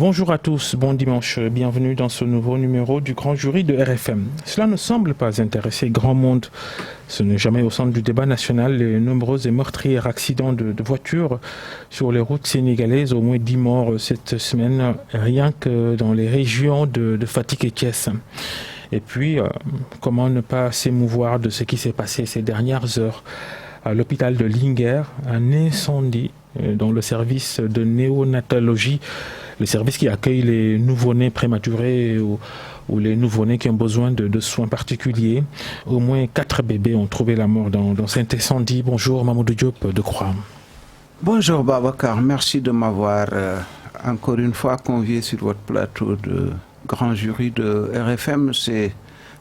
Bonjour à tous, bon dimanche, bienvenue dans ce nouveau numéro du Grand Jury de RFM. Cela ne semble pas intéresser grand monde. Ce n'est jamais au centre du débat national les nombreux et meurtriers accidents de voitures sur les routes sénégalaises. Au moins 10 morts cette semaine, rien que dans les régions de Fatick et Thiès. Et puis, comment ne pas s'émouvoir de ce qui s'est passé ces dernières heures à l'hôpital de Linguère, un incendie dans le service de néonatologie, le service qui accueille les nouveau-nés prématurés ou les nouveau-nés qui ont besoin de soins particuliers. Au moins 4 bébés ont trouvé la mort dans cet incendie. Bonjour Mamadou Diop de Croix. Bonjour Babacar, merci de m'avoir encore une fois convié sur votre plateau de Grand Jury de RFM. C'est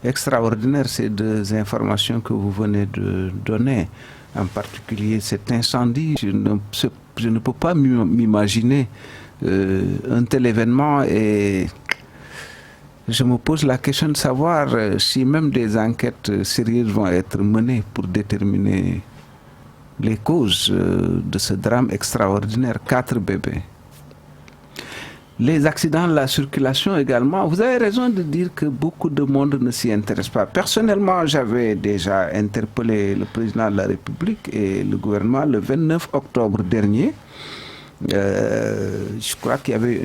extraordinaire ces deux informations que vous venez de donner, en particulier cet incendie. Je ne peux pas m'imaginer un tel événement et je me pose la question de savoir si même des enquêtes sérieuses vont être menées pour déterminer les causes de ce drame extraordinaire. 4 bébés. Les accidents de la circulation également, vous avez raison de dire que beaucoup de monde ne s'y intéresse pas. Personnellement, j'avais déjà interpellé le président de la République et le gouvernement le 29 octobre dernier. Je crois qu'il y avait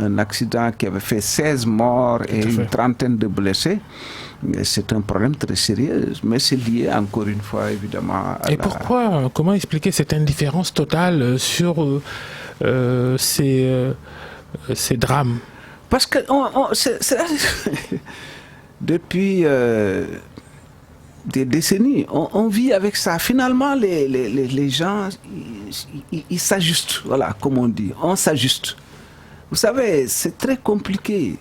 un accident qui avait fait 16 morts et une trentaine de blessés. C'est un problème très sérieux, mais c'est lié encore une fois évidemment à pourquoi, comment expliquer cette indifférence totale sur ces drames? Parce que depuis des décennies, on vit avec ça. Finalement, les gens, ils s'ajustent, voilà, comme on dit, on s'ajuste. Vous savez, c'est très compliqué.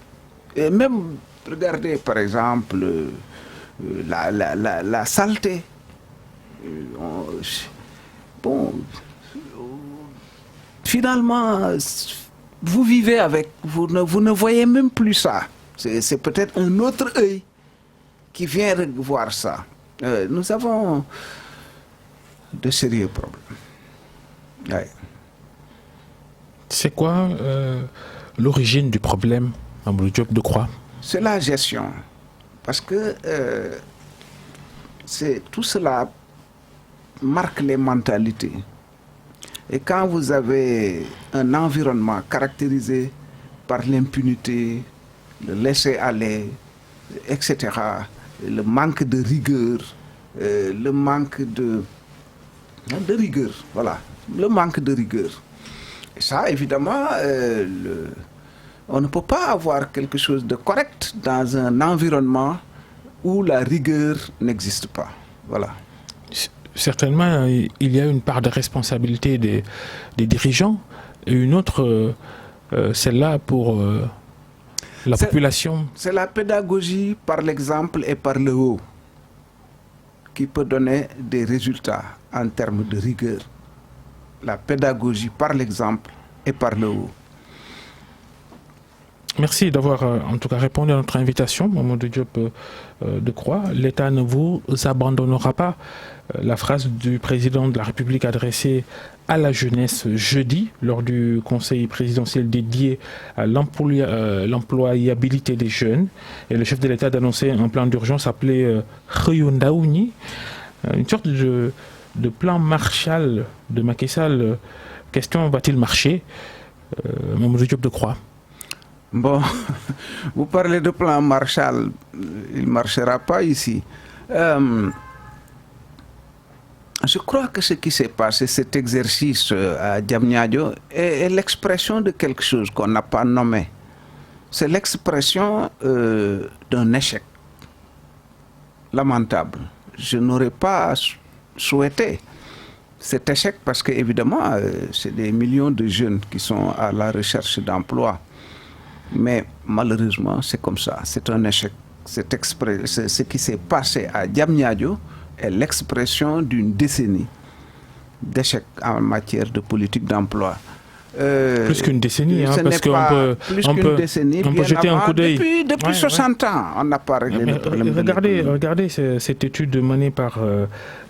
Et même, regardez par exemple, la saleté. Bon, finalement, vous vivez avec, vous ne voyez même plus ça. C'est peut-être un autre œil qui vient voir ça. Nous avons de sérieux problèmes. Ouais. C'est quoi l'origine du problème, Mamadou Diop de Croix? C'est la gestion. Parce que tout cela marque les mentalités. Et quand vous avez un environnement caractérisé par l'impunité, le laisser-aller, etc., le manque de rigueur, le manque de rigueur, voilà, le manque de rigueur. Et ça, évidemment, on ne peut pas avoir quelque chose de correct dans un environnement où la rigueur n'existe pas. Voilà. Certainement, il y a une part de responsabilité des dirigeants et une autre, celle-là pour la population. C'est la pédagogie par l'exemple et par le haut qui peut donner des résultats en termes de rigueur. La pédagogie par l'exemple et par le haut. Merci d'avoir en tout cas répondu à notre invitation, Mamadou Diop de Croix. L'État ne vous abandonnera pas. La phrase du président de la République adressée à la jeunesse jeudi lors du conseil présidentiel dédié à l'employabilité des jeunes. Et le chef de l'État d'annoncer un plan d'urgence appelé Khoyoundaouni, une sorte de plan Marshall de Macky Sall. Question, va-t-il marcher? Mamadou Diop de Croix. Bon, vous parlez de plan Marshall, il ne marchera pas ici. Je crois que ce qui s'est passé, cet exercice à Diamniadio, est l'expression de quelque chose qu'on n'a pas nommé. C'est l'expression d'un échec lamentable. Je n'aurais pas souhaité cet échec parce que, évidemment, c'est des millions de jeunes qui sont à la recherche d'emploi. Mais malheureusement, c'est comme ça. C'est un échec. Ce qui s'est passé à Diamniadio est l'expression d'une décennie d'échecs en matière de politique d'emploi. Plus qu'une décennie, hein, parce qu'on peut, jeter un coup d'œil. Depuis 60 ans, on n'a pas réglé le problème. Regardez cette étude menée par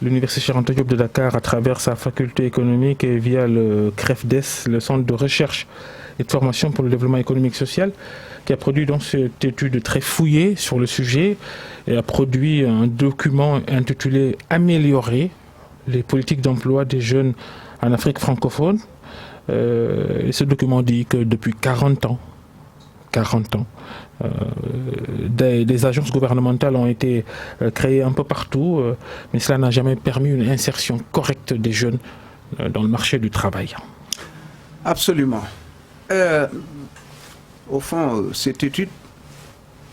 l'Université Cheikh Anta Diop de Dakar à travers sa faculté économique et via le CREFDES, le centre de recherche et de formation pour le développement économique et social, qui a produit donc cette étude très fouillée sur le sujet et a produit un document intitulé « Améliorer les politiques d'emploi des jeunes en Afrique francophone ». Et ce document dit que depuis 40 ans, des agences gouvernementales ont été créées un peu partout, mais cela n'a jamais permis une insertion correcte des jeunes dans le marché du travail. Absolument. Au fond, cette étude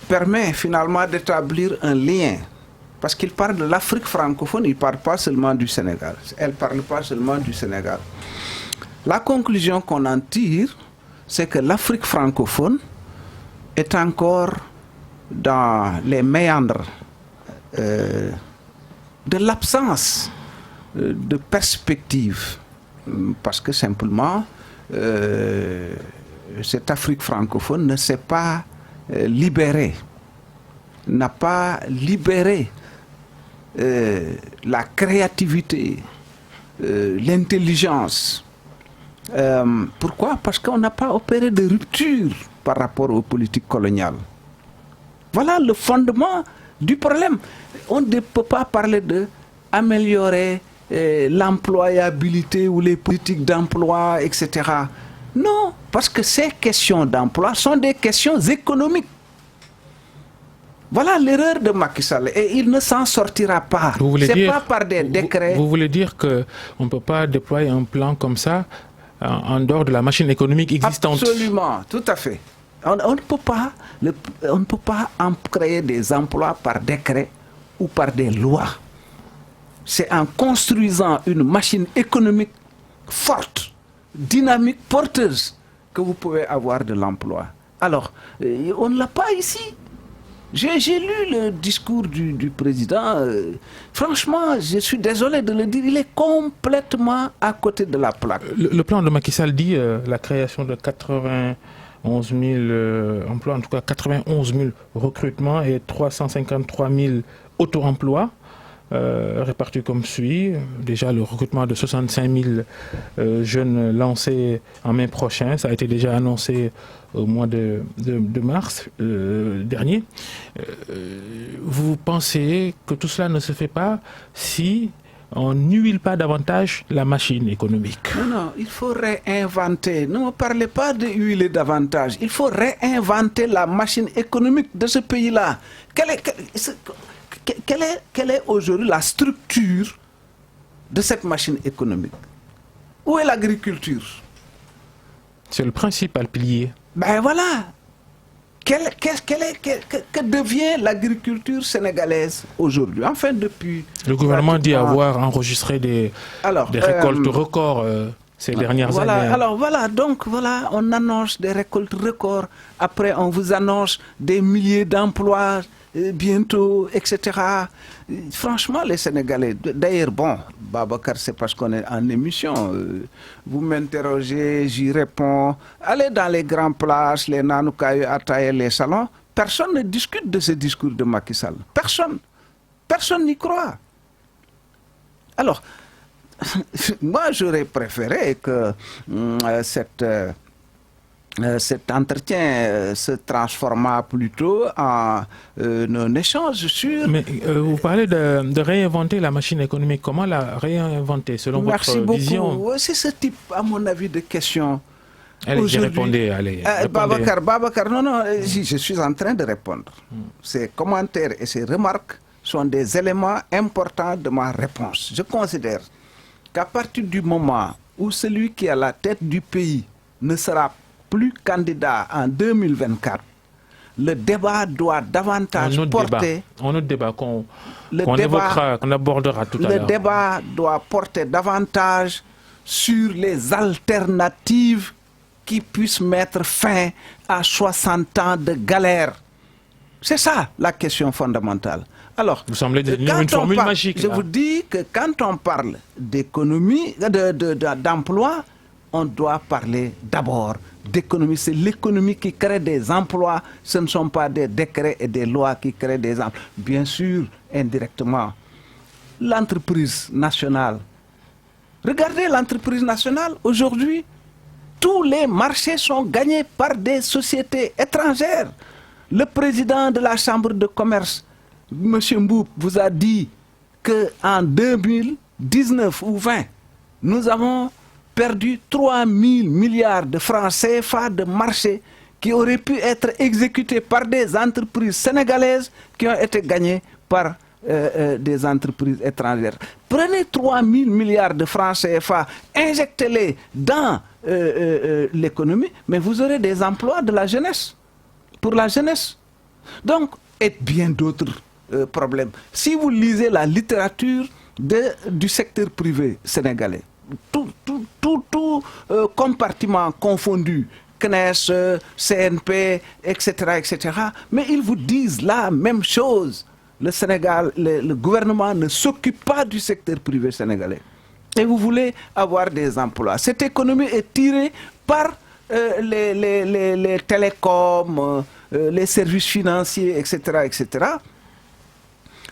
permet finalement d'établir un lien. Parce qu'il parle de l'Afrique francophone, il ne parle pas seulement du Sénégal. Elle ne parle pas seulement du Sénégal. La conclusion qu'on en tire, c'est que l'Afrique francophone est encore dans les méandres de l'absence de perspective. Parce que simplement, cette Afrique francophone ne s'est pas libérée, n'a pas libéré la créativité, l'intelligence. Pourquoi? Parce qu'on n'a pas opéré de rupture par rapport aux politiques coloniales. Voilà le fondement du problème. On ne peut pas parler d'améliorer l'employabilité ou les politiques d'emploi, etc. Non, parce que ces questions d'emploi sont des questions économiques. Voilà l'erreur de Macky Sall et il ne s'en sortira pas. C'est pas par des décrets. Vous voulez dire qu'on ne peut pas déployer un plan comme ça en dehors de la machine économique existante? Absolument, tout à fait. On ne peut pas en créer des emplois par décret ou par des lois. C'est en construisant une machine économique forte, dynamique, porteuse, que vous pouvez avoir de l'emploi. Alors, on ne l'a pas ici. J'ai lu le discours du président. Franchement, je suis désolé de le dire, il est complètement à côté de la plaque. Le plan de Macky Sall dit la création de 91 000 emplois, en tout cas 91 000 recrutements et 353 000 auto-emplois. Répartis comme suit. Déjà le recrutement de 65 000 jeunes lancés en mai prochain, ça a été déjà annoncé au mois de mars dernier. Vous pensez que tout cela ne se fait pas si on n'huile pas davantage la machine économique? Non, il faut réinventer. Ne me parlez pas de huiler davantage. Il faut réinventer la machine économique de ce pays-là. Quelle est aujourd'hui la structure de cette machine économique? Où est l'agriculture? C'est le principal pilier. Ben voilà. Que devient l'agriculture sénégalaise aujourd'hui? Enfin, depuis... Le gouvernement dit avoir enregistré des récoltes records ces dernières années. Alors donc on annonce des récoltes records. Après, on vous annonce des milliers d'emplois bientôt, etc. Franchement, les Sénégalais, d'ailleurs, bon, Babacar, c'est parce qu'on est en émission. Vous m'interrogez, j'y réponds. Allez dans les grandes places, les Nanoukaï, Ataï, les salons. Personne ne discute de ce discours de Macky Sall. Personne. Personne n'y croit. Alors, moi, j'aurais préféré que cet entretien se transforma plutôt en un échange sur... Mais vous parlez de réinventer la machine économique. Comment la réinventer selon votre vision? Merci beaucoup. C'est ce type, à mon avis, de questions. Allez, répondez. Babacar, non, je suis en train de répondre. Ces commentaires et ces remarques sont des éléments importants de ma réponse. Je considère qu'à partir du moment où celui qui est à la tête du pays ne sera plus candidat en 2024, le débat doit davantage porter... Un autre débat qu'on évoquera, qu'on abordera tout à l'heure. Le débat doit porter davantage sur les alternatives qui puissent mettre fin à 60 ans de galère. C'est ça la question fondamentale. Alors, vous semblez dire une formule magique. Je vous dis que quand on parle d'économie, d'emploi, on doit parler d'abord d'économie. C'est l'économie qui crée des emplois. Ce ne sont pas des décrets et des lois qui créent des emplois. Bien sûr, indirectement, l'entreprise nationale. Regardez l'entreprise nationale aujourd'hui. tous les marchés sont gagnés par des sociétés étrangères. Le président de la Chambre de commerce, M. Mboup, vous a dit qu'en 2019 ou 20, nous avons perdu 3 000 milliards de francs CFA de marché qui auraient pu être exécutés par des entreprises sénégalaises qui ont été gagnées par des entreprises étrangères. Prenez 3 000 milliards de francs CFA, injectez-les dans l'économie, mais vous aurez des emplois de la jeunesse, pour la jeunesse. Donc, et bien d'autres problèmes. Si vous lisez la littérature du secteur privé sénégalais, tout compartiment confondu, CNES, CNP, etc., mais ils vous disent la même chose. Le Sénégal, le gouvernement ne s'occupe pas du secteur privé sénégalais. Et vous voulez avoir des emplois. Cette économie est tirée par les télécoms, les services financiers, etc.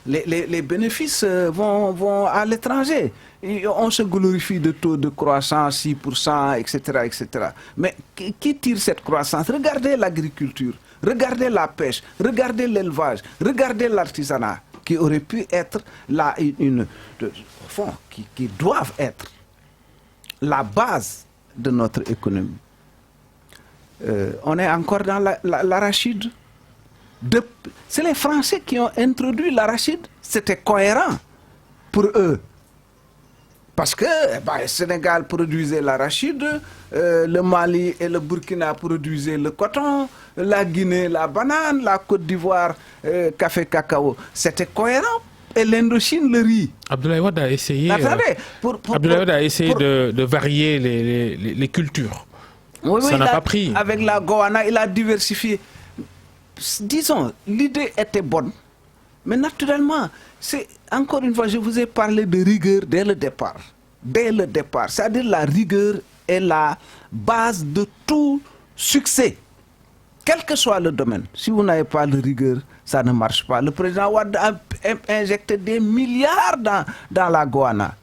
Les bénéfices vont à l'étranger. On se glorifie de taux de croissance, 6%, etc. Mais qui tire cette croissance? Regardez l'agriculture, regardez la pêche, regardez l'élevage, regardez l'artisanat, qui aurait pu être qui doivent être la base de notre économie. On est encore dans l'arachide. C'est les Français qui ont introduit l'arachide. C'était cohérent pour eux. Parce que le Sénégal produisait l'arachide, le Mali et le Burkina produisaient le coton, la Guinée, la banane, la Côte d'Ivoire, café, cacao. C'était cohérent. Et l'Indochine, le riz. Abdoulaye Wade a essayé, de varier les cultures. Oui, ça n'a pas pris. Avec la Goana, il a diversifié. Disons, l'idée était bonne. Mais naturellement, encore une fois, je vous ai parlé de rigueur dès le départ. Dès le départ. C'est-à-dire la rigueur est la base de tout succès. Quel que soit le domaine. Si vous n'avez pas de rigueur, ça ne marche pas. Le président Wade a injecté des milliards dans la Goana.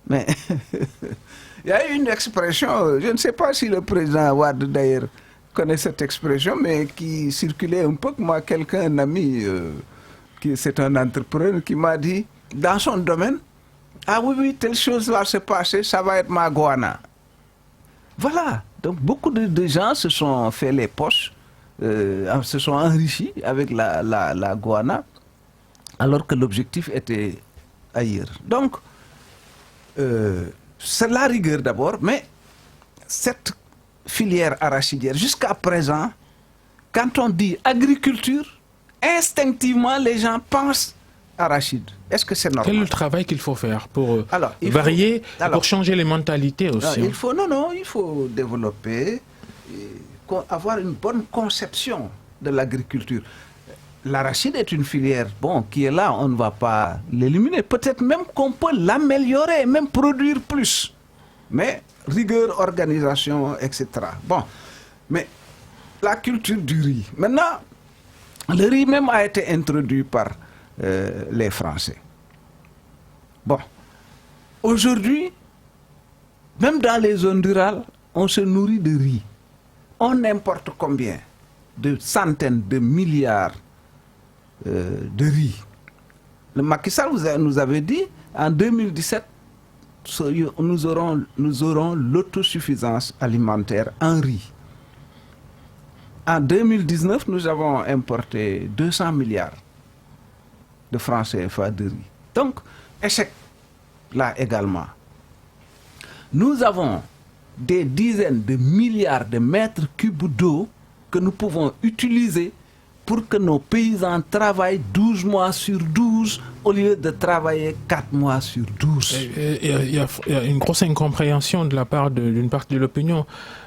Mais il y a une expression, je ne sais pas si le président Wade d'ailleurs connaît cette expression, mais qui circulait un peu. Moi, un ami, c'est un entrepreneur, qui m'a dit, dans son domaine, ah oui, telle chose va se passer, ça va être ma Goana. Voilà. Donc beaucoup de gens se sont fait les poches, se sont enrichis avec la Goana, alors que l'objectif était ailleurs. Donc, c'est la rigueur d'abord, mais cette filière arachidière, jusqu'à présent, quand on dit agriculture, instinctivement les gens pensent arachide. Est-ce que c'est normal? Quel est le travail qu'il faut faire pour varier, pour changer les mentalités aussi? Il faut développer, avoir une bonne conception de l'agriculture. L'arachide est une filière qui est là, on ne va pas l'éliminer. Peut-être même qu'on peut l'améliorer, même produire plus. Mais rigueur, organisation, etc. Bon, mais la culture du riz. Maintenant, le riz même a été introduit par les Français. Bon, aujourd'hui, même dans les zones rurales, on se nourrit de riz. On importe combien? De centaines de milliards de riz. Le Macky Sall nous avait dit, en 2017, nous aurons l'autosuffisance alimentaire en riz. En 2019, nous avons importé 200 milliards de francs CFA de riz. Donc, échec là également. Nous avons des dizaines de milliards de mètres cubes d'eau que nous pouvons utiliser pour que nos paysans travaillent 12 mois sur 12 au lieu de travailler 4 mois sur 12. Il y a une grosse incompréhension de la part d'une partie de l'opinion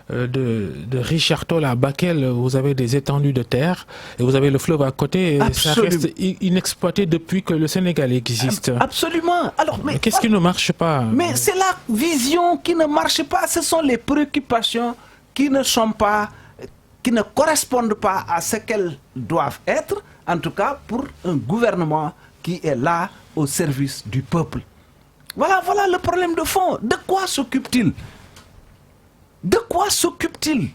de Richard Toll à Bakel. Vous avez des étendues de terre et vous avez le fleuve à côté. Et ça reste inexploité depuis que le Sénégal existe. Absolument. Alors, mais qu'est-ce qui ne marche pas? Mais c'est la vision qui ne marche pas. Ce sont les préoccupations qui ne correspondent pas à ce qu'elles doivent être, en tout cas pour un gouvernement qui est là au service du peuple. Voilà le problème de fond. De quoi s'occupe-t-il? De quoi s'occupe-t-il?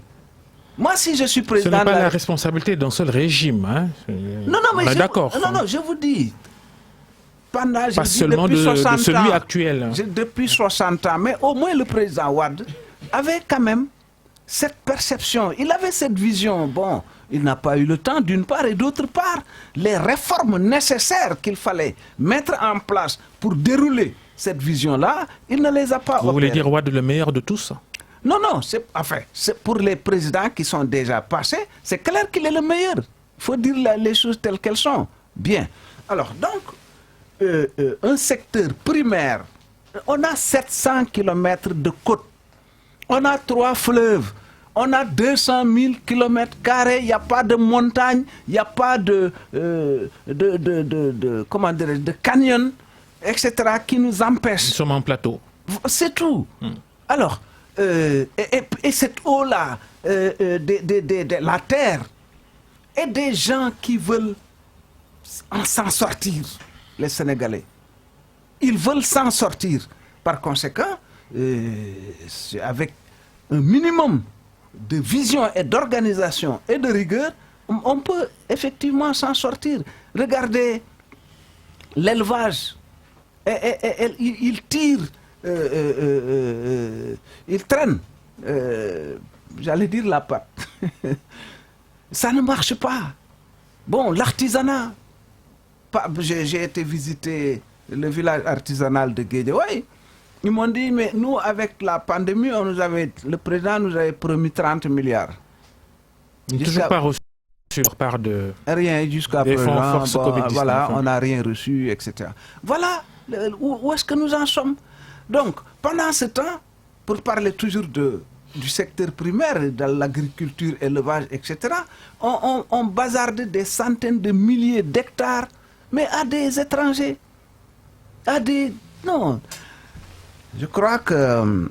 Moi, si je suis président... Ce n'est pas la responsabilité d'un seul régime. Hein. Non, non, mais d'accord. Non, je vous dis... Pendant, pas seulement de celui actuel. Depuis 60 ans, mais au moins le président Wade avait quand même cette perception. Il avait cette vision. Bon, il n'a pas eu le temps d'une part, et d'autre part, les réformes nécessaires qu'il fallait mettre en place pour dérouler cette vision-là, il ne les a pas opérées. Vous voulez dire Wade le meilleur de tous? Non, non, c'est pour les présidents qui sont déjà passés, c'est clair qu'il est le meilleur. Il faut dire les choses telles qu'elles sont. Bien. Alors, donc, un secteur primaire, on a 700 km de côte, on a 3 fleuves, on a 200 000 km carrés, il n'y a pas de montagne, il n'y a pas comment dirais-je, de canyon, etc., qui nous empêchent. Nous sommes en plateau. C'est tout. Alors, et cette eau-là, de la terre, et des gens qui veulent s'en sortir, les Sénégalais. Ils veulent s'en sortir. Par conséquent, avec un minimum de vision et d'organisation et de rigueur, on peut effectivement s'en sortir. Regardez l'élevage. Il tire, il traîne, j'allais dire la patte. Ça ne marche pas. Bon, l'artisanat. J'ai été visiter le village artisanal de Guédiawaye. Ils m'ont dit, mais nous, avec la pandémie, le président nous avait promis 30 milliards. Ils n'ont toujours pas reçu leur part de... Rien, jusqu'à présent. Voilà, on n'a rien reçu, etc. Voilà où est-ce que nous en sommes. Donc, pendant ce temps, pour parler toujours du secteur primaire, de l'agriculture, élevage, etc., on bazarde des centaines de milliers d'hectares, mais à des étrangers, Non. Je crois que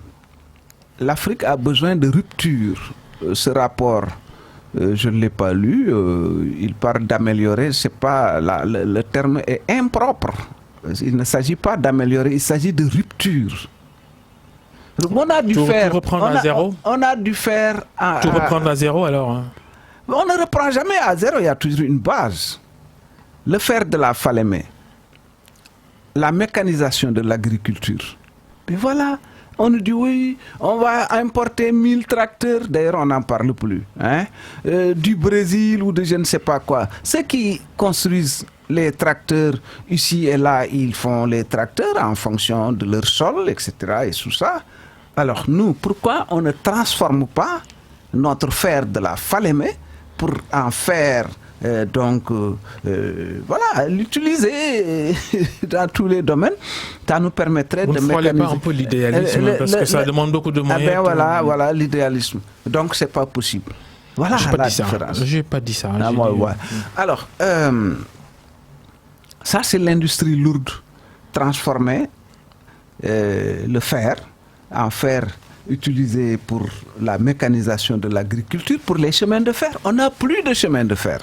l'Afrique a besoin de rupture. Ce rapport, je ne l'ai pas lu, il parle d'améliorer, c'est pas le terme est impropre. Il ne s'agit pas d'améliorer, il s'agit de rupture. On a dû faire... Tout reprendre à zéro. On a dû faire... Tout reprendre à zéro alors hein. On ne reprend jamais à zéro, il y a toujours une base. Le fer de la Falémé, la mécanisation de l'agriculture. Et voilà, on nous dit oui, on va importer 1000 tracteurs, d'ailleurs on n'en parle plus, hein, du Brésil ou de je ne sais pas quoi. Ceux qui construisent les tracteurs ici et là, ils font les tracteurs en fonction de leur sol, etc. et tout ça. Alors nous, pourquoi on ne transforme pas notre fer de la Falémé pour en faire voilà, l'utiliser dans tous les domaines, ça nous permettrait de mécaniser. Vous ne pas un peu l'idéalisme parce que ça demande beaucoup de moyens. Voilà l'idéalisme. Donc c'est pas possible. Voilà la différence. J'ai pas dit ça. Alors, ça c'est l'industrie lourde. Transformer le fer en fer utilisé pour la mécanisation de l'agriculture, pour les chemins de fer. On n'a plus de chemins de fer.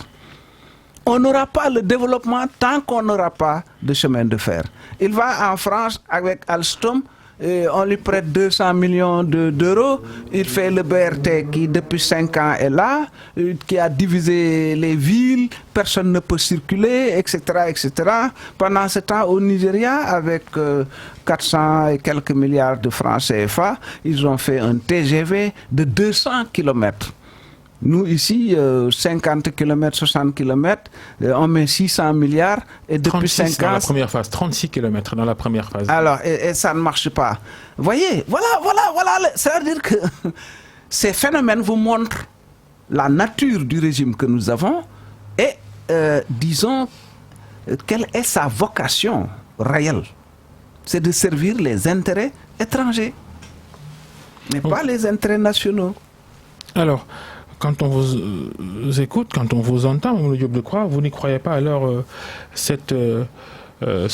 On n'aura pas le développement tant qu'on n'aura pas de chemin de fer. Il va en France avec Alstom, on lui prête 200 millions d'euros. Il fait le BRT qui depuis 5 ans est là, qui a divisé les villes, personne ne peut circuler, etc., etc. Pendant ce temps, au Nigeria, avec 400 et quelques milliards de francs CFA, ils ont fait un TGV de 200 km. Nous, ici, 50 km, 60 km, on met 600 milliards et depuis 5 ans... dans la première phase, 36 km dans la première phase. Alors, et ça ne marche pas. Vous voyez, voilà. C'est-à-dire que ces phénomènes vous montrent la nature du régime que nous avons et, disons, quelle est sa vocation réelle. C'est de servir les intérêts étrangers, mais pas les intérêts nationaux. Alors... Quand on vous écoute, quand on vous entend, M. Diop Decroix, vous n'y croyez pas alors ce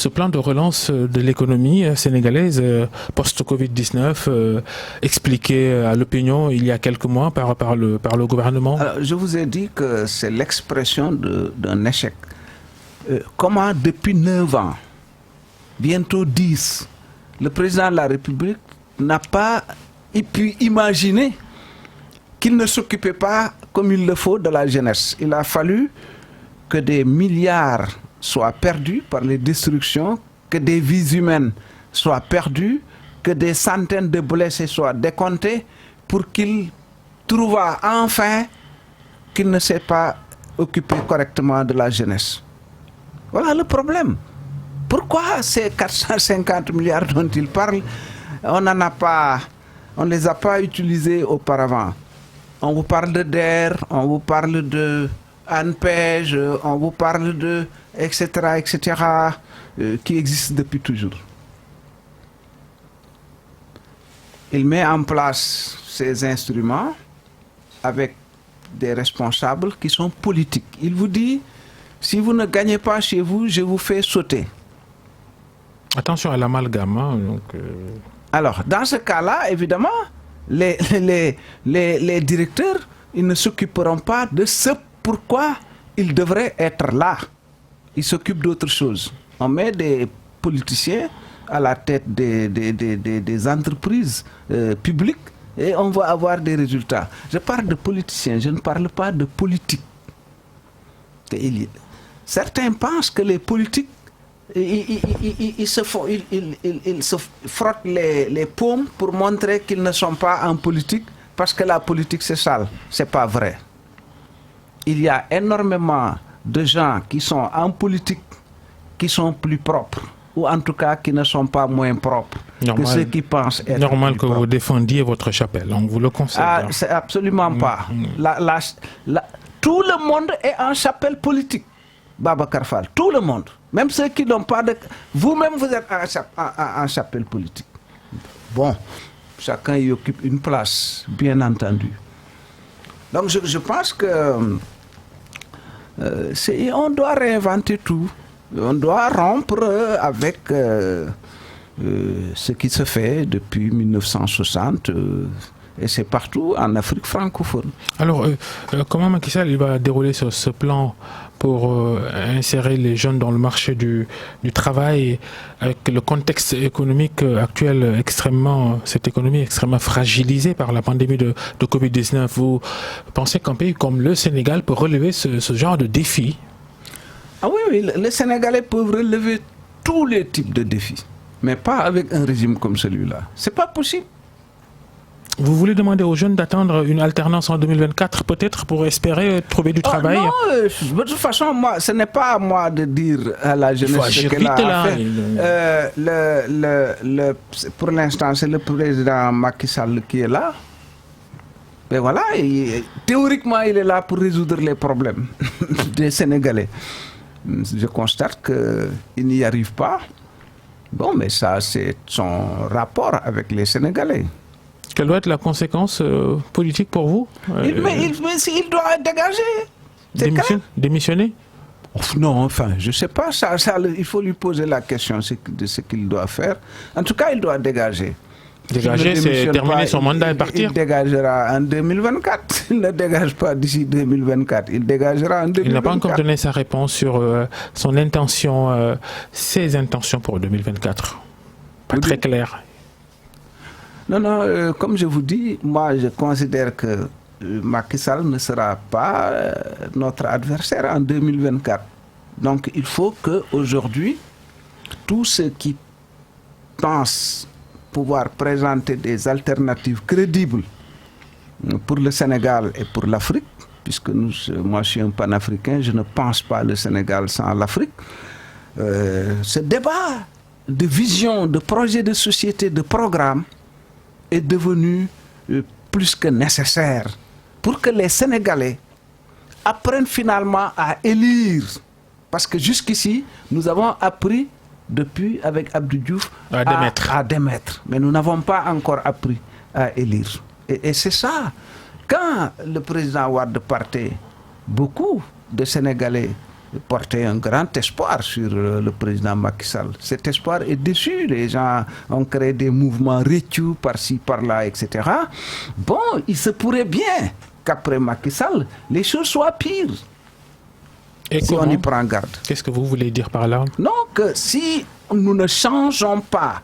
plan de relance de l'économie sénégalaise post-Covid-19 expliqué à l'opinion il y a quelques mois par le gouvernement? Alors, je vous ai dit que c'est l'expression d'un échec. Comment depuis 9 ans, bientôt 10, le président de la République n'a pas pu imaginer qu'il ne s'occupait pas comme il le faut de la jeunesse. Il a fallu que des milliards soient perdus par les destructions, que des vies humaines soient perdues, que des centaines de blessés soient décomptés pour qu'il trouva enfin qu'il ne s'est pas occupé correctement de la jeunesse. Voilà le problème. Pourquoi ces 450 milliards dont il parle, on ne les a pas utilisés auparavant? On vous parle de DER, on vous parle de ANPEJ, on vous parle de etc., qui existent depuis toujours. Il met en place ces instruments avec des responsables qui sont politiques. Il vous dit, si vous ne gagnez pas chez vous, je vous fais sauter. Attention à l'amalgame. Hein, Alors, dans ce cas-là, évidemment, les directeurs, ils ne s'occuperont pas de ce pourquoi ils devraient être là. Ils s'occupent d'autre chose. On met des politiciens à la tête des entreprises publiques et on va avoir des résultats. Je parle de politiciens, je ne parle pas de politique. Certains pensent que les politiques, ils se frottent les paumes pour montrer qu'ils ne sont pas en politique parce que la politique c'est sale. C'est pas vrai. Il y a énormément de gens qui sont en politique qui sont plus propres, ou en tout cas qui ne sont pas moins propres que ceux qui pensent être normal plus que propres. vous défendiez votre chapelle, on vous le conseille. C'est absolument pas. Tout le monde est en chapelle politique, Babacar Fall. Tout le monde. Même ceux qui n'ont pas de... Vous-même, vous êtes en chapelle politique. Bon, chacun y occupe une place, bien entendu. Donc je pense que on doit réinventer tout. On doit rompre avec ce qui se fait depuis 1960 et c'est partout en Afrique francophone. Alors, comment Macky Sall il va dérouler ce plan pour insérer les jeunes dans le marché du travail avec le contexte économique actuel cette économie extrêmement fragilisée par la pandémie de Covid-19? Vous pensez qu'un pays comme le Sénégal peut relever ce genre de défi? Ah oui, les Sénégalais peuvent relever tous les types de défis, mais pas avec un régime comme celui-là. C'est pas possible. Vous voulez demander aux jeunes d'attendre une alternance en 2024 peut-être pour espérer trouver du travail? Non, de toute façon, moi, ce n'est pas à moi de dire à la jeunesse ce qu'elle a à faire. Pour l'instant, c'est le président Macky Sall qui est là. Mais voilà, théoriquement, il est là pour résoudre les problèmes des Sénégalais. Je constate qu'il n'y arrive pas. Bon, mais ça, c'est son rapport avec les Sénégalais. Quelle doit être la conséquence politique pour vous? Il doit dégager. Démissionner? Non, enfin, je ne sais pas. Il faut lui poser la question de ce qu'il doit faire. En tout cas, il doit dégager. Dégager, c'est terminer son mandat et partir? Il dégagera en 2024. Il ne dégage pas d'ici 2024. Il dégagera en 2024. Il n'a pas encore donné sa réponse sur son intention, ses intentions pour 2024. Pas très clair. Non, comme je vous dis, moi je considère que Macky Sall ne sera pas notre adversaire en 2024. Donc il faut qu'aujourd'hui, tous ceux qui pensent pouvoir présenter des alternatives crédibles pour le Sénégal et pour l'Afrique, puisque moi je suis un panafricain, je ne pense pas le Sénégal sans l'Afrique, ce débat de vision, de projet de société, de programme, est devenu plus que nécessaire pour que les Sénégalais apprennent finalement à élire. Parce que jusqu'ici, nous avons appris depuis avec Abdou Diouf à démettre. Mais nous n'avons pas encore appris à élire. Et c'est ça. Quand le président Wade partait, beaucoup de Sénégalais portaient un grand espoir sur le président Macky Sall. Cet espoir est déçu. Les gens ont créé des mouvements rétus par-ci, par-là, etc. Bon, il se pourrait bien qu'après Macky Sall, les choses soient pires. Et si on y prend garde. Qu'est-ce que vous voulez dire par là? Non, que si nous ne changeons pas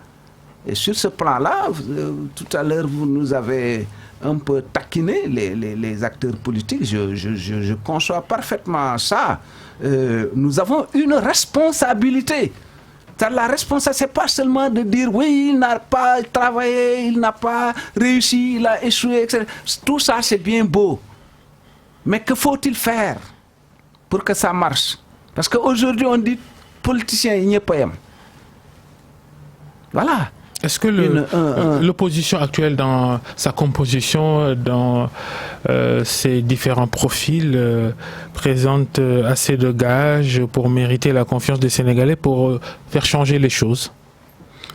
Et sur ce plan-là, tout à l'heure, vous nous avez un peu taquiné les acteurs politiques. Je conçois parfaitement ça. Nous avons une responsabilité. La responsabilité, ce n'est pas seulement de dire oui, il n'a pas travaillé, il n'a pas réussi, il a échoué, etc. Tout ça, c'est bien beau. Mais que faut-il faire pour que ça marche? Parce qu'aujourd'hui, on dit politicien, il n'y a pas. Voilà. Est-ce que l'opposition actuelle dans sa composition, dans ses différents profils, présente assez de gages pour mériter la confiance des Sénégalais pour faire changer les choses?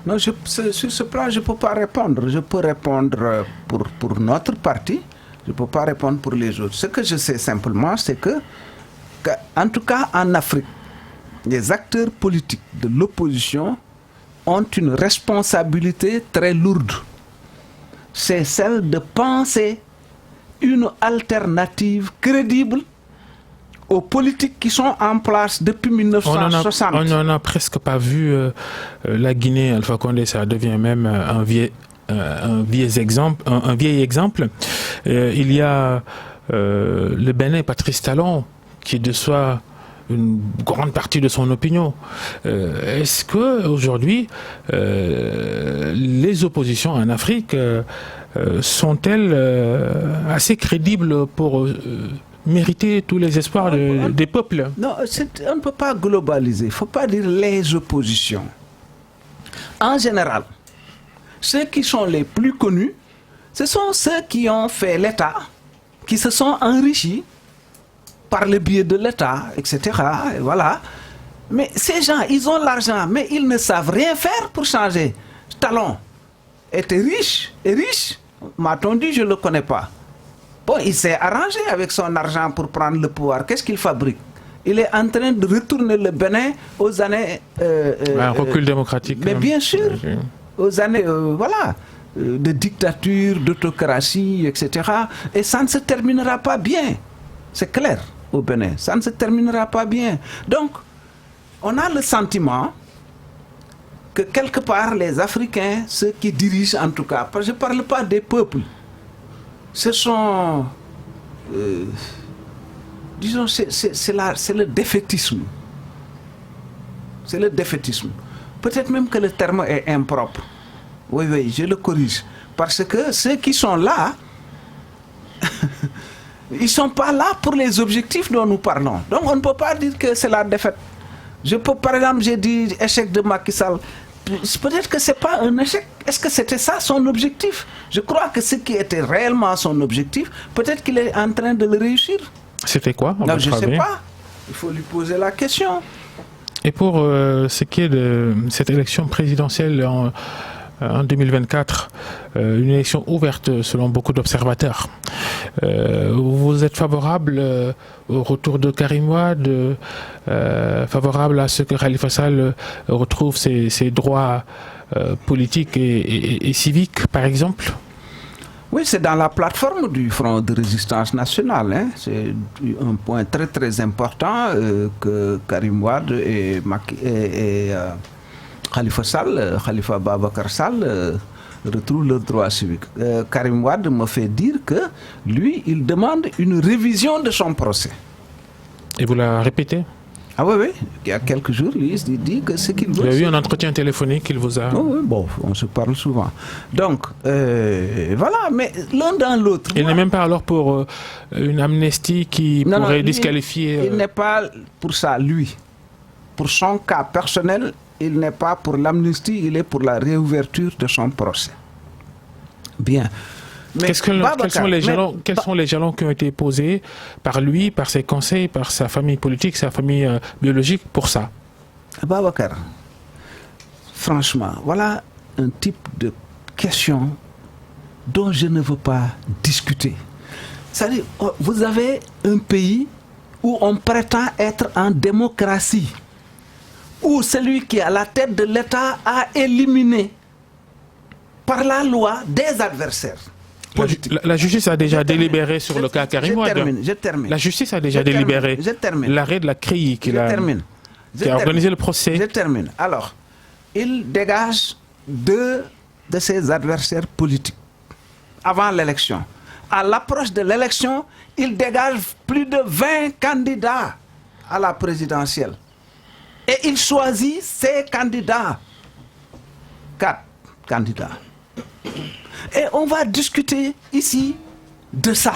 Non, sur ce plan, je ne peux pas répondre. Je peux répondre pour notre parti, je ne peux pas répondre pour les autres. Ce que je sais simplement, c'est que, en tout cas en Afrique, les acteurs politiques de l'opposition ont une responsabilité très lourde. C'est celle de penser une alternative crédible aux politiques qui sont en place depuis 1960. On n'en a presque pas vu. La Guinée, Alpha Condé, ça devient même un vieil exemple. Il y a le Bénin, Patrice Talon, qui déçoit une grande partie de son opinion. Est-ce que aujourd'hui les oppositions en Afrique sont-elles assez crédibles pour mériter tous les espoirs des peuples? Non, on ne peut pas globaliser. Il ne faut pas dire les oppositions. En général, ceux qui sont les plus connus, ce sont ceux qui ont fait l'État, qui se sont enrichis par le biais de l'État, etc. Et voilà. Mais ces gens, ils ont l'argent, mais ils ne savent rien faire pour changer. Talon était riche, m'a-t-on dit, je ne le connais pas. Bon, il s'est arrangé avec son argent pour prendre le pouvoir. Qu'est-ce qu'il fabrique? Il est en train de retourner le Bénin aux années... un recul démocratique. Mais bien sûr, aux années de dictature, d'autocratie, etc. Et ça ne se terminera pas bien. C'est clair. Au Bénin, ça ne se terminera pas bien. Donc, on a le sentiment que quelque part, les Africains, ceux qui dirigent en tout cas, parce que je ne parle pas des peuples, ce sont, disons, c'est le défaitisme. C'est le défaitisme. Peut-être même que le terme est impropre. Oui, je le corrige. Parce que ceux qui sont là, ils ne sont pas là pour les objectifs dont nous parlons. Donc on ne peut pas dire que c'est la défaite. Par exemple, j'ai dit échec de Macky Sall. Peut-être que ce n'est pas un échec. Est-ce que c'était ça son objectif? Je crois que ce qui était réellement son objectif, peut-être qu'il est en train de le réussir. C'était quoi? Non, je ne sais pas. Il faut lui poser la question. Et pour ce qui est de cette élection présidentielle en 2024, une élection ouverte selon beaucoup d'observateurs. Vous êtes favorable au retour de Karim Wade, favorable à ce que Khalifa Sall retrouve ses droits politiques et civiques, par exemple? Oui, c'est dans la plateforme du Front de résistance nationale. Hein. C'est un point très très important que Karim Wade et Khalifa Sall, Khalifa Babakar Sall, retrouvent leurs droits civiques. Karim Wade me fait dire que lui, il demande une révision de son procès. Et vous la répétez? Ah oui, il y a quelques jours, lui, il dit que ce qu'il veut... Il y a eu un entretien téléphonique qu'il vous a... Oui, bon, on se parle souvent. Donc, voilà, mais l'un dans l'autre... Il n'est même pas alors pour une amnistie qui pourrait disqualifier... Il n'est pas pour ça, lui. Pour son cas personnel, il n'est pas pour l'amnistie, il est pour la réouverture de son procès. Bien. Quels sont les jalons qui ont été posés par lui, par ses conseils, par sa famille politique, sa famille biologique pour ça? Babacar, franchement, voilà un type de question dont je ne veux pas discuter. C'est-à-dire, vous avez un pays où on prétend être en démocratie, où celui qui est à la tête de l'État a éliminé par la loi des adversaires. La justice a déjà délibéré sur le cas Karim Wade. Je termine. La justice a déjà délibéré. L'arrêt de la CRI qui a organisé le procès. Je termine. Alors, il dégage deux de ses adversaires politiques avant l'élection. À l'approche de l'élection, il dégage plus de 20 candidats à la présidentielle. Et il choisit ses candidats. 4 candidats. Et on va discuter ici de ça.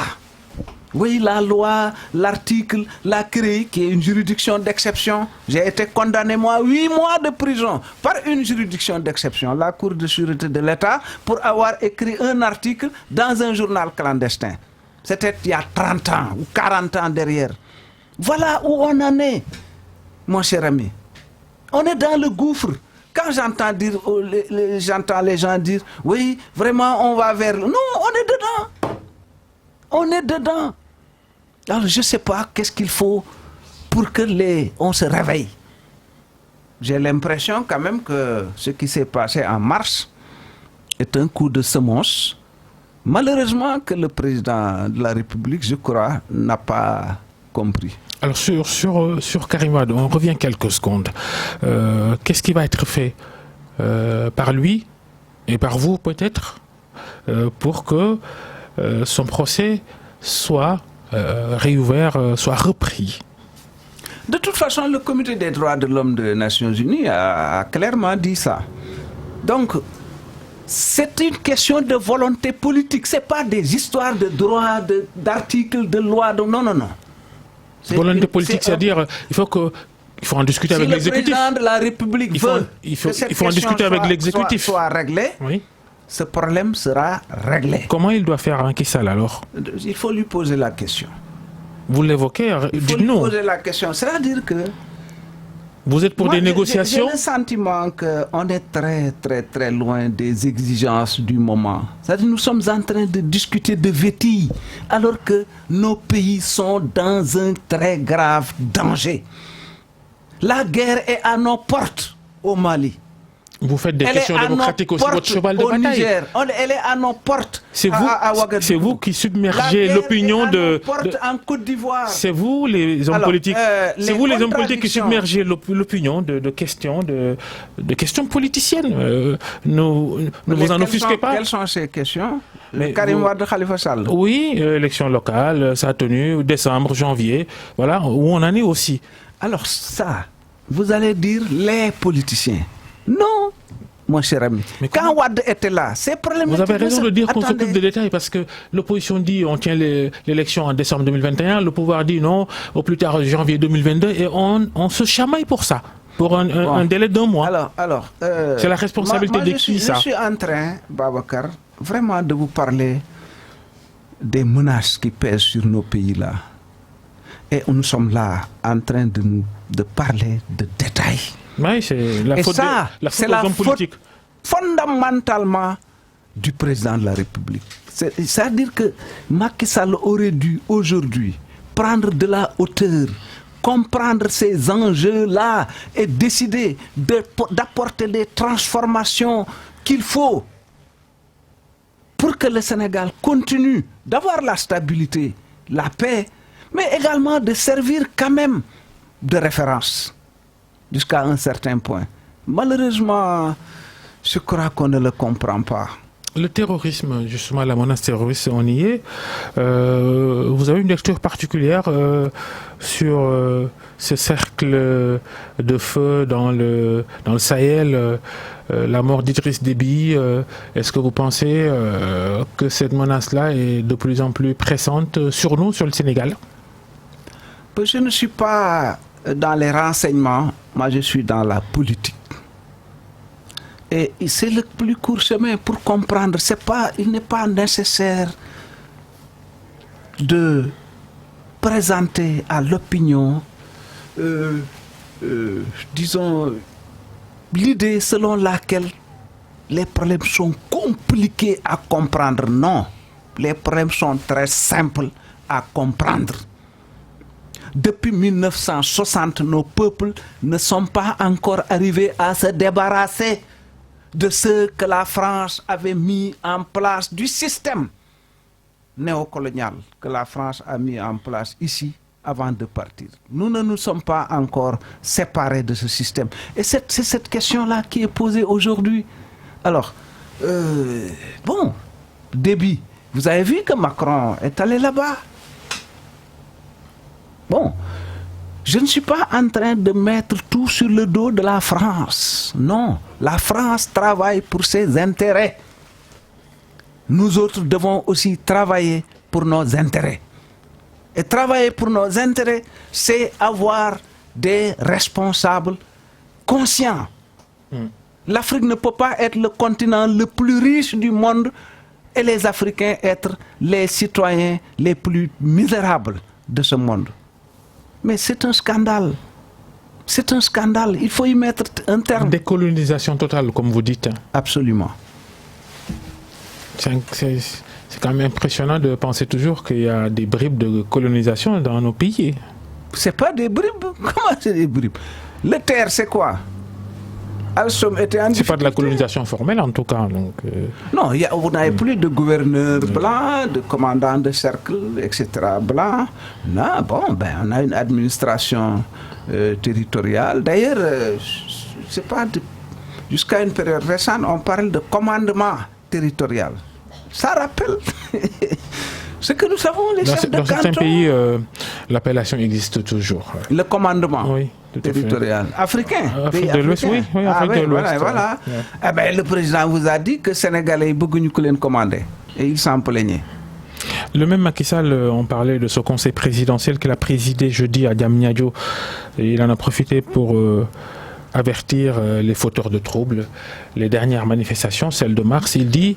Oui, la loi, l'article l'a créé, qui est une juridiction d'exception. J'ai été condamné, moi, 8 mois de prison par une juridiction d'exception, la Cour de sûreté de l'État, pour avoir écrit un article dans un journal clandestin. C'était il y a 30 ans ou 40 ans derrière. Voilà où on en est, mon cher ami. On est dans le gouffre. Quand j'entends les gens dire, oui, vraiment, on va vers... Non, on est dedans. On est dedans. Alors, je ne sais pas qu'est-ce qu'il faut pour que on se réveille. J'ai l'impression quand même que ce qui s'est passé en mars est un coup de semonce. Malheureusement que le président de la République, je crois, n'a pas compris. Alors sur Karim Wade, on revient quelques secondes. Qu'est-ce qui va être fait par lui et par vous peut-être pour que son procès soit réouvert, soit repris? De toute façon, le Comité des droits de l'homme des Nations Unies a clairement dit ça. Donc, c'est une question de volonté politique. Ce n'est pas des histoires de droits, d'articles, de lois. Non, non, non. Volonté politique, c'est-à-dire il faut en discuter avec l'exécutif. Si le président de la République veut il faut en discuter avec l'exécutif. Soit réglé, oui. Ce problème sera réglé. Comment il doit faire Macky Sall alors? Il faut lui poser la question. Vous l'évoquez, dites-nous. Il faut lui poser la question. C'est-à-dire que... Vous êtes pour des négociations? J'ai le sentiment qu'on est très, très, très loin des exigences du moment. C'est-à-dire que nous sommes en train de discuter de vétilles, alors que nos pays sont dans un très grave danger. La guerre est à nos portes au Mali. Vous faites des questions démocratiques aussi, votre cheval de bataille. Niger. Elle est à nos portes. C'est vous qui submergez l'opinion en Côte d'Ivoire. C'est vous les hommes politiques. C'est vous les hommes politiques qui submergez l'opinion de questions politiciennes. Ne vous en offusquez pas. Quelles sont ces questions? Karim Wade, Khalifa Sall. Oui, élection locale, ça a tenu décembre, janvier. Voilà où on en est aussi. Alors ça, vous allez dire les politiciens. Non, mon cher ami. Mais quand Wade était là, c'est problématique. Vous avez raison de dire qu'on s'occupe de détails parce que l'opposition dit on tient l'élection en décembre 2021, le pouvoir dit non, au plus tard janvier 2022 et on se chamaille pour ça, pour un délai d'1 mois. Alors, c'est la responsabilité de qui ça? Je suis en train, Babacar, vraiment de vous parler des menaces qui pèsent sur nos pays là. Et nous sommes là en train de parler de détails. Oui, c'est la faute des hommes politiques. Fondamentalement du président de la République. C'est-à-dire que Macky Sall aurait dû aujourd'hui prendre de la hauteur, comprendre ces enjeux-là et décider d'apporter les transformations qu'il faut pour que le Sénégal continue d'avoir la stabilité, la paix, mais également de servir quand même de référence jusqu'à un certain point. Malheureusement, je crois qu'on ne le comprend pas. Le terrorisme, justement, la menace terroriste, on y est. Vous avez une lecture particulière sur ce cercle de feu dans le Sahel, la mort d'Idriss Déby. Est-ce que vous pensez que cette menace-là est de plus en plus pressante sur nous, sur le Sénégal? Je ne suis pas dans les renseignements, moi je suis dans la politique. Et c'est le plus court chemin pour comprendre. Il n'est pas nécessaire de présenter à l'opinion, disons, l'idée selon laquelle les problèmes sont compliqués à comprendre. Non, les problèmes sont très simples à comprendre. Depuis 1960, nos peuples ne sont pas encore arrivés à se débarrasser de ce que la France avait mis en place, du système néocolonial que la France a mis en place ici avant de partir. Nous ne nous sommes pas encore séparés de ce système. Et c'est cette question-là qui est posée aujourd'hui. Alors, bon, débit. Vous avez vu que Macron est allé là-bas. Bon, je ne suis pas en train de mettre tout sur le dos de la France. Non, la France travaille pour ses intérêts. Nous autres devons aussi travailler pour nos intérêts. Et travailler pour nos intérêts, c'est avoir des responsables conscients. L'Afrique ne peut pas être le continent le plus riche du monde et les Africains être les citoyens les plus misérables de ce monde. Mais c'est un scandale. C'est un scandale. Il faut y mettre un terme. Décolonisation totale, comme vous dites. Absolument. C'est quand même impressionnant de penser toujours qu'il y a des bribes de colonisation dans nos pays. C'est pas des bribes. Comment c'est des bribes? Le terre, c'est quoi? Alstom était en C'est pas de la colonisation formelle en tout cas. Donc, Non, vous n'avez plus de gouverneurs blancs, de commandants de cercle, etc. blancs. Non, bon, ben, on a une administration territoriale. D'ailleurs, c'est pas jusqu'à une période récente, on parle de commandement territorial. Ça rappelle ce que nous savons, les chefs de canton. Dans certains pays, l'appellation existe toujours. Le commandement oui, territorial. Africain. Afrique de l'Ouest, oui. Afrique de l'Ouest. Voilà. Eh ben, le président vous a dit que Sénégalais beaucoup nous commander. Et il s'en plaignait. Le même Macky Sall, on parlait de ce conseil présidentiel qu'il a présidé jeudi à Diamniadio. Et il en a profité pour avertir les fauteurs de troubles. Les dernières manifestations, celles de mars, il dit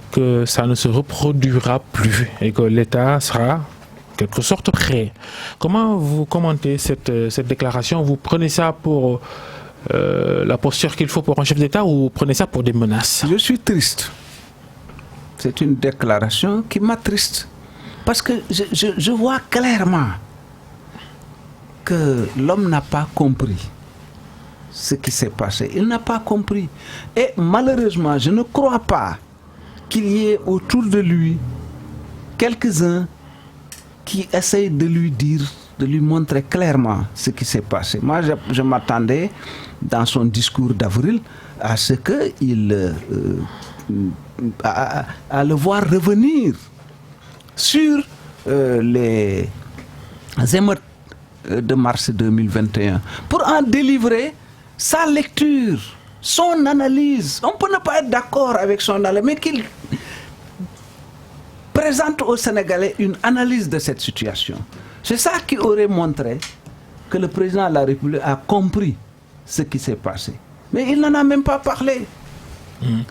que ça ne se reproduira plus et que l'État sera en quelque sorte prêt. Comment vous commentez cette déclaration? Vous prenez ça pour la posture qu'il faut pour un chef d'État ou vous prenez ça pour des menaces? Je suis triste. C'est une déclaration qui m'attriste. Parce que je vois clairement que l'homme n'a pas compris ce qui s'est passé. Il n'a pas compris. Et malheureusement, je ne crois pas qu'il y ait autour de lui quelques-uns qui essayent de lui dire, de lui montrer clairement ce qui s'est passé. Moi, je m'attendais, dans son discours d'avril, à ce qu'il à le voir revenir sur les émeutes de mars 2021 pour en délivrer sa lecture, son analyse. On peut ne pas être d'accord avec son analyse, mais qu'il présente aux Sénégalais une analyse de cette situation. C'est ça qui aurait montré que le président de la République a compris ce qui s'est passé. Mais il n'en a même pas parlé.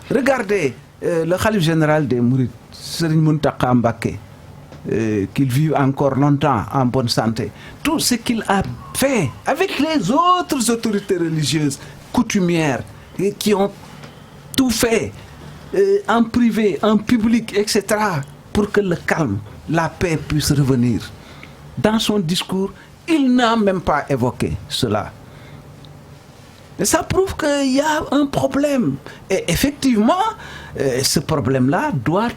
Regardez le khalife général des Mourides, Serigne Mountakha Mbacké, qu'il vive encore longtemps en bonne santé. Tout ce qu'il a fait avec les autres autorités religieuses coutumières qui ont tout fait en privé, en public, etc., pour que le calme, la paix puisse revenir. Dans son discours, il n'a même pas évoqué cela. Et ça prouve qu'il y a un problème. Et effectivement, ce problème-là doit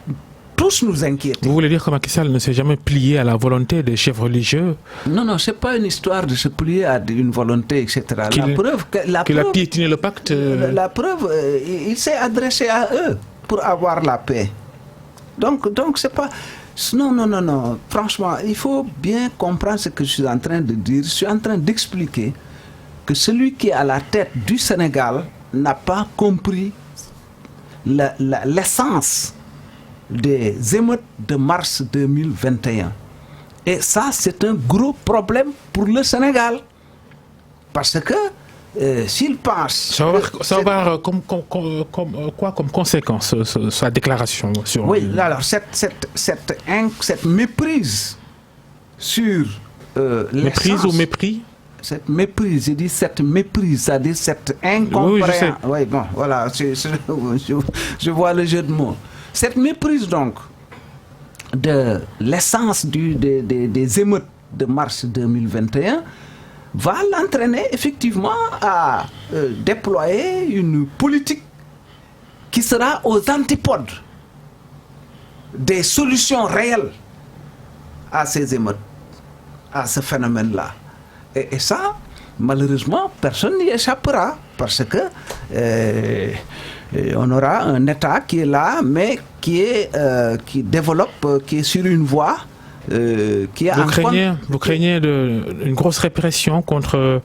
tous nous inquiéter. Vous voulez dire que Macky Sall ne s'est jamais plié à la volonté des chefs religieux? Non, ce n'est pas une histoire de se plier à une volonté, etc. Qu'il a piétiné le pacte. La preuve, il s'est adressé à eux pour avoir la paix. Donc c'est pas... Non. Franchement, il faut bien comprendre ce que je suis en train de dire. Je suis en train d'expliquer que celui qui est à la tête du Sénégal n'a pas compris l'essence des émeutes de mars 2021. Et ça, c'est un gros problème pour le Sénégal. Parce que s'il pense... Ça va avoir comme conséquence sa déclaration sur... Oui, alors cette méprise sur... méprise ou mépris? Cette méprise, j'ai dit cette méprise, c'est-à-dire cette incompréhension. Oui, bon, voilà, je vois le jeu de mots. Cette méprise, donc, de l'essence des émeutes de mars 2021 va l'entraîner effectivement à déployer une politique qui sera aux antipodes des solutions réelles à ces émeutes, à ce phénomène-là. Et ça, malheureusement, personne n'y échappera parce que Et on aura un État qui est là, mais qui développe, qui est sur une voie qui est Vous craignez une grosse répression contre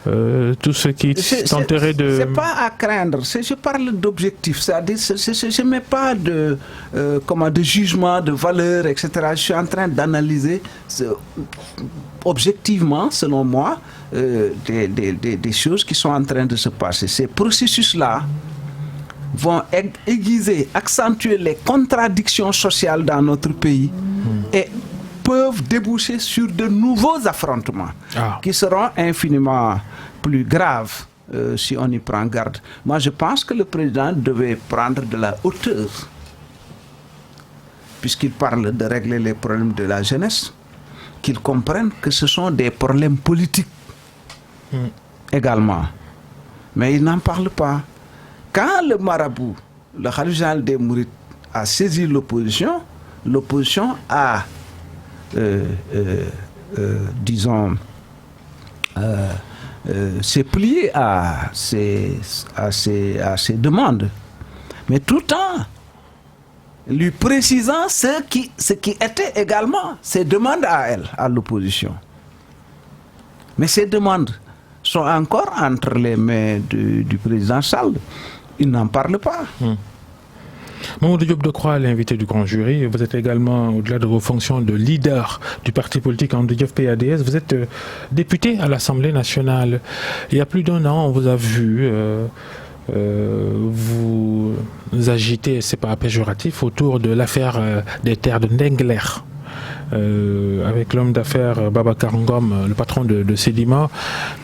tous ceux qui tenteraient de... C'est pas à craindre, je parle d'objectif, c'est-à-dire je ne mets pas de jugement, de valeur, etc. Je suis en train d'analyser objectivement, selon moi, des choses qui sont en train de se passer. Ces processus-là vont aiguiser, accentuer les contradictions sociales dans notre pays et peuvent déboucher sur de nouveaux affrontements qui seront infiniment plus graves si on y prend garde. Moi, je pense que le président devait prendre de la hauteur puisqu'il parle de régler les problèmes de la jeunesse, qu'il comprenne que ce sont des problèmes politiques également. Mais il n'en parle pas. Quand le marabout, le Khalife général des Mourides, a saisi l'opposition a, s'est plié à ces demandes, mais tout en lui précisant ce qui était également ses demandes à elle, à l'opposition. Mais ces demandes sont encore entre les mains du président Sall. Il n'en parle pas. Mamadou Diop Decroix, l'invité du grand jury, vous êtes également, au-delà de vos fonctions de leader du parti politique Andjef PADS, vous êtes député à l'Assemblée nationale. Il y a plus d'1 an, on vous a vu vous agiter, c'est pas péjoratif, autour de l'affaire des terres de Ndengler. Avec l'homme d'affaires Babacar Ngom, le patron de Sedima,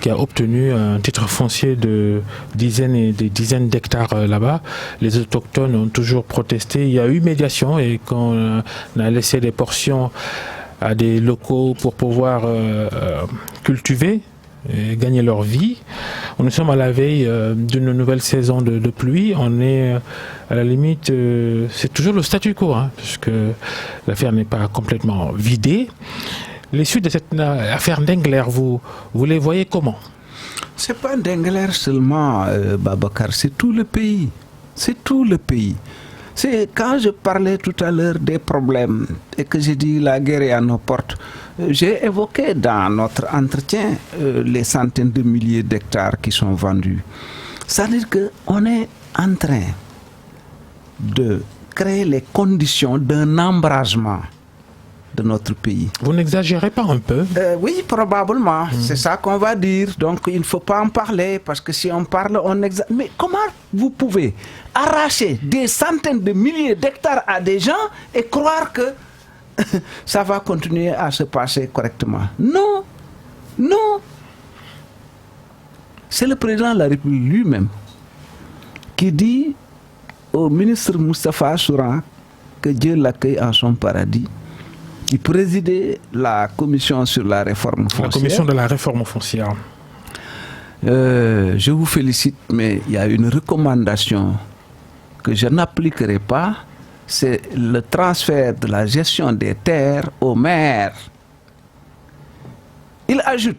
qui a obtenu un titre foncier de dizaines et des dizaines d'hectares là-bas. Les autochtones ont toujours protesté. Il y a eu médiation et qu'on a laissé des portions à des locaux pour pouvoir cultiver et gagner leur vie. Nous sommes à la veille d'une nouvelle saison de pluie. On est à la limite, c'est toujours le statu quo, puisque l'affaire n'est pas complètement vidée. Les suites de cette affaire Ndengler, vous les voyez comment? C'est pas Ndengler seulement, Babacar, c'est tout le pays. C'est tout le pays. C'est quand je parlais tout à l'heure des problèmes et que j'ai dit la guerre est à nos portes, j'ai évoqué dans notre entretien les centaines de milliers d'hectares qui sont vendus. C'est-à-dire qu'on est en train de créer les conditions d'un embrasement de notre pays. Vous n'exagérez pas un peu? Oui, probablement. C'est ça qu'on va dire. Donc, il ne faut pas en parler parce que si on parle, on exagère. Mais comment vous pouvez arracher des centaines de milliers d'hectares à des gens et croire que ça va continuer à se passer correctement? Non, non. C'est le président de la République lui-même qui dit au ministre Moustapha Souran que Dieu l'accueille en son paradis. Il présidait la commission sur la réforme foncière. La commission de la réforme foncière. Je vous félicite, mais il y a une recommandation que je n'appliquerai pas, c'est le transfert de la gestion des terres aux maires. Il ajoute,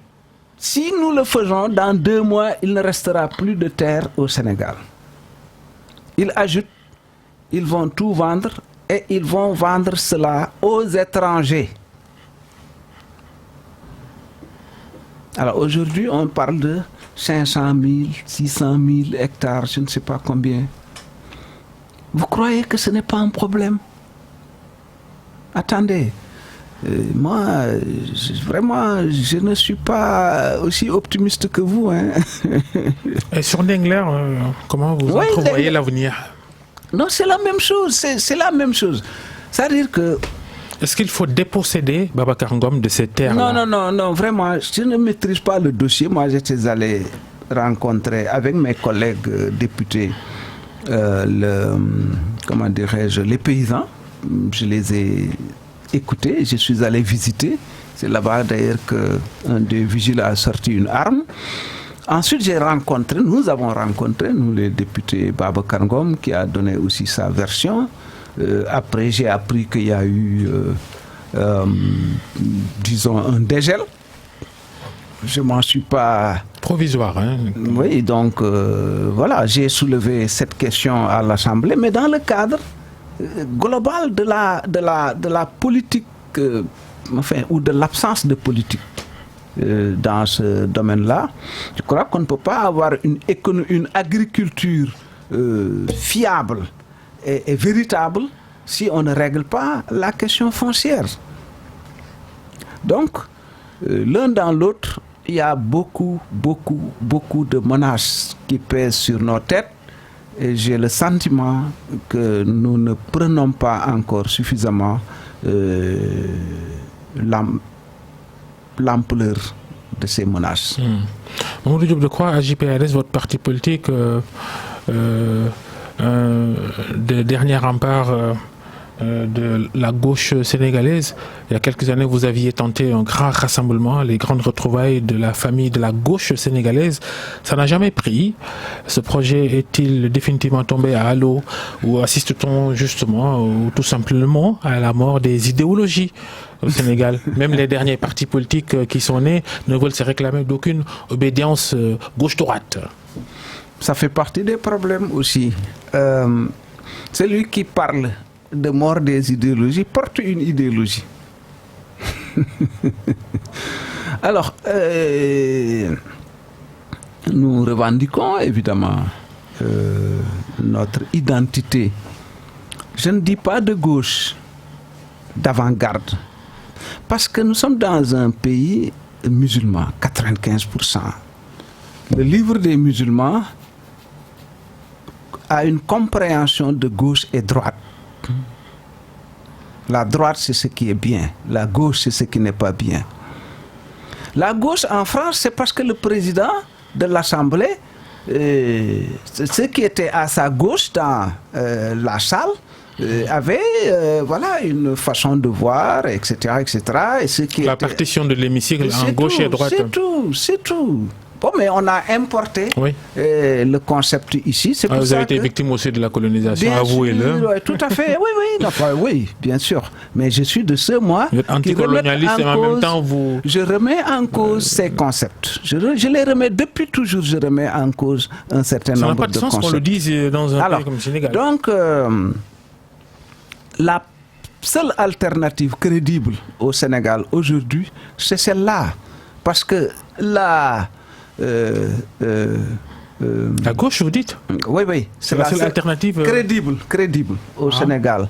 si nous le faisons, dans 2 mois, il ne restera plus de terre au Sénégal. Il ajoute, ils vont tout vendre et ils vont vendre cela aux étrangers. Alors aujourd'hui, on parle de 500 000, 600 000 hectares, je ne sais pas combien. Vous croyez que ce n'est pas un problème? Attendez, moi, vraiment, je ne suis pas aussi optimiste que vous. Et sur Ndengler, comment vous entrevoyez l'avenir? Non, c'est la même chose, c'est la même chose. C'est-à-dire que... Est-ce qu'il faut déposséder Babacar Ngom de ces terres-là? Non, vraiment, je ne maîtrise pas le dossier. Moi, j'étais allé rencontrer avec mes collègues députés les paysans. Je les ai écoutés, je suis allé visiter. C'est là-bas d'ailleurs qu'un des vigiles a sorti une arme. Ensuite, nous avons rencontré, nous les députés, Babacar Ngom, qui a donné aussi sa version. Après, j'ai appris qu'il y a eu, disons, un dégel je m'en suis pas... Provisoire, hein? Oui, donc voilà, j'ai soulevé cette question à l'Assemblée, mais dans le cadre global de la politique, ou de l'absence de politique dans ce domaine-là. Je crois qu'on ne peut pas avoir une agriculture fiable et véritable si on ne règle pas la question foncière. Donc, l'un dans l'autre, il y a beaucoup de menaces qui pèsent sur nos têtes et j'ai le sentiment que nous ne prenons pas encore suffisamment l'ampleur de ces menaces. Mamadou Diop Decroix, AJ/PADS, votre parti politique, des derniers remparts de la gauche sénégalaise. Il y a quelques années, vous aviez tenté un grand rassemblement, les grandes retrouvailles de la famille de la gauche sénégalaise. Ça n'a jamais pris. Ce projet est-il définitivement tombé à l'eau ou assiste-t-on justement ou tout simplement à la mort des idéologies au Sénégal? Même les derniers partis politiques qui sont nés ne veulent se réclamer d'aucune obédience gauche-droite. Ça fait partie des problèmes aussi. Celui qui parle de mort des idéologies porte une idéologie. Alors, nous revendiquons évidemment notre identité. Je ne dis pas de gauche, d'avant-garde, parce que nous sommes dans un pays musulman, 95%. Le livre des musulmans a une compréhension de gauche et droite. La droite, c'est ce qui est bien. La gauche, c'est ce qui n'est pas bien. La gauche en France, c'est parce que le président de l'Assemblée, ceux qui étaient à sa gauche dans la salle, avaient voilà, une façon de voir, etc. etc. Et ceux qui la partition de l'hémicycle en gauche et droite. C'est tout. Bon, mais on a importé le concept ici. C'est pour vous ça avez été victime aussi de la colonisation, avouez-le. Oui, tout à fait, oui, bien sûr. Mais je suis de ceux, moi, vous êtes anticolonialiste et en même temps vous... Je remets en cause ces concepts. Je les remets, depuis toujours, je remets en cause un certain nombre de concepts. Ça n'a pas de sens qu'on le dise dans un pays comme le Sénégal. Donc, la seule alternative crédible au Sénégal aujourd'hui, c'est celle-là. Parce que la gauche, vous dites? Oui. C'est la seule alternative crédible au Sénégal.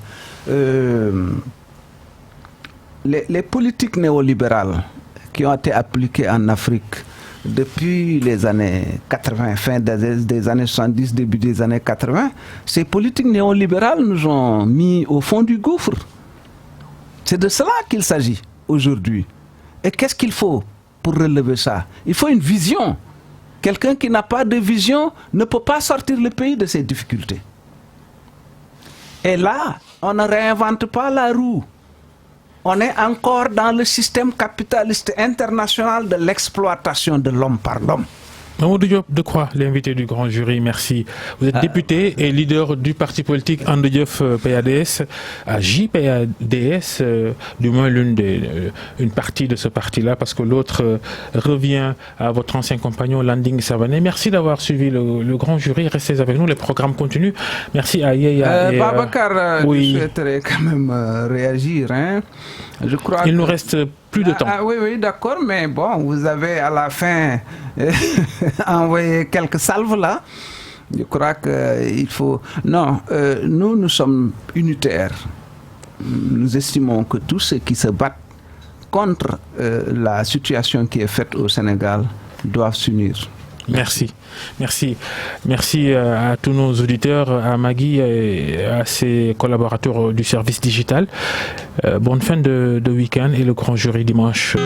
Les politiques néolibérales qui ont été appliquées en Afrique depuis les années 80, fin des années 70, début des années 80, ces politiques néolibérales nous ont mis au fond du gouffre. C'est de cela qu'il s'agit aujourd'hui. Et qu'est-ce qu'il faut pour relever ça? Il faut une vision. Quelqu'un qui n'a pas de vision ne peut pas sortir le pays de ses difficultés. Et là, on ne réinvente pas la roue. On est encore dans le système capitaliste international de l'exploitation de l'homme par l'homme. Mamadou Diop Decroix, l'invité du grand jury, merci. Vous êtes député et leader du parti politique And Jëf PADS, AJ/PADS, du moins une partie de ce parti-là, parce que l'autre revient à votre ancien compagnon Landing Savané. Merci d'avoir suivi le grand jury. Restez avec nous, les programmes continuent. Merci à Yaya. Babacar, je souhaiterais quand même réagir. Hein. Je crois Il nous reste plus de temps. Oui, d'accord, mais bon, vous avez à la fin envoyé quelques salves là. Je crois qu'il faut... Non, nous sommes unitaires. Nous estimons que tous ceux qui se battent contre la situation qui est faite au Sénégal doivent s'unir. Merci. Merci à tous nos auditeurs, à Magui et à ses collaborateurs du service digital. Bonne fin de week-end et le grand jury dimanche.